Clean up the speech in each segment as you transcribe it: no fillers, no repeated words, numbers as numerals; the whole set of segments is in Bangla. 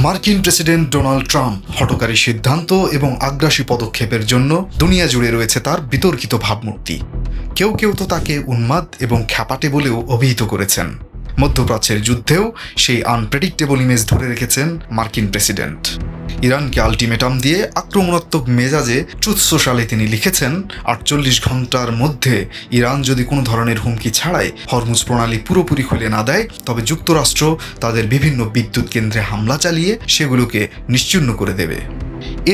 মার্কিন প্রেসিডেন্ট ডোনাল্ড ট্রাম্প হঠকারী সিদ্ধান্ত এবং আগ্রাসী পদক্ষেপের জন্য দুনিয়া জুড়ে রয়েছে তার বিতর্কিত ভাবমূর্তি। কেউ কেউ তো তাকে উন্মাদ এবং খ্যাপাটে বলেও অভিহিত করেছেন। মধ্যপ্রাচ্যের যুদ্ধেও সেই আনপ্রেডিক্টেবল ইমেজ ধরে রেখেছেন মার্কিন প্রেসিডেন্ট। ইরানকে আলটিমেটাম দিয়ে আক্রমণাত্মক মেজাজে ট্রুথ সোশ্যালে তিনি লিখেছেন, 48 ঘন্টার মধ্যে ইরান যদি কোনো ধরনের হুমকি ছাড়াই হরমুজ প্রণালী পুরোপুরি খুলে না দেয়, তবে যুক্তরাষ্ট্র তাদের বিভিন্ন বিদ্যুৎ কেন্দ্রে হামলা চালিয়ে সেগুলোকে নিশ্চিহ্ন করে দেবে।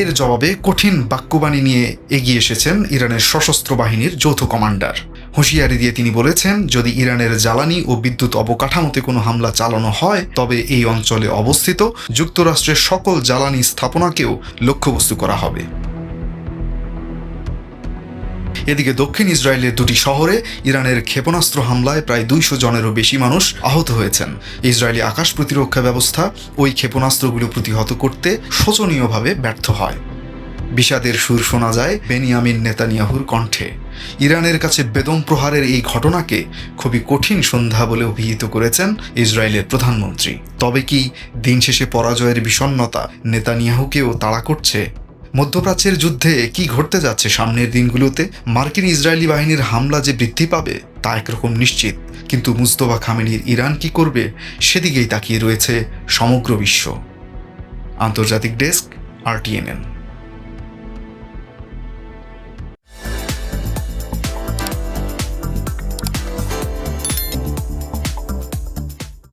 এর জবাবে কঠিন বাক্যবাণী নিয়ে এগিয়ে এসেছেন ইরানের সশস্ত্র বাহিনীর যৌথ কমান্ডার। হুঁশিয়ারি দিয়ে তিনি বলেছেন, যদি ইরানের জ্বালানি ও বিদ্যুৎ অবকাঠামোতে কোনো হামলা চালানো হয়, তবে এই অঞ্চলে অবস্থিত যুক্তরাষ্ট্রের সকল জ্বালানি স্থাপনাকেও লক্ষ্যবস্তু করা হবে। এদিকে দক্ষিণ ইসরায়েলের দুটি শহরে ইরানের ক্ষেপণাস্ত্র হামলায় প্রায় 200 জনেরও বেশি মানুষ আহত হয়েছেন। ইসরায়েলি আকাশ প্রতিরক্ষা ব্যবস্থা ওই ক্ষেপণাস্ত্রগুলো প্রতিহত করতে শোচনীয়ভাবে ব্যর্থ হয়। বিষাদের সুর শোনা যায় বেনিয়ামিন নেতানিয়াহুর কণ্ঠে। ইরানের কাছে বেদম প্রহারের এই ঘটনাকে খুবই কঠিন সন্ধ্যা বলে অভিহিত করেছেন ইসরায়েলের প্রধানমন্ত্রী। তবে কি দিন শেষে পরাজয়ের বিষণ্ণতা নেতানিয়াহুকেও তাড়া করছে? মধ্যপ্রাচ্যের যুদ্ধে কি ঘটতে যাচ্ছে সামনের দিনগুলোতে? মার্কিন ইসরায়েলি বাহিনীর হামলা যে বৃদ্ধি পাবে তা একরকম নিশ্চিত, কিন্তু মুস্তফা খামেনির ইরান কি করবে সেদিকেই তাকিয়ে রয়েছে সমগ্র বিশ্ব। আন্তর্জাতিক ডেস্ক, RTNN।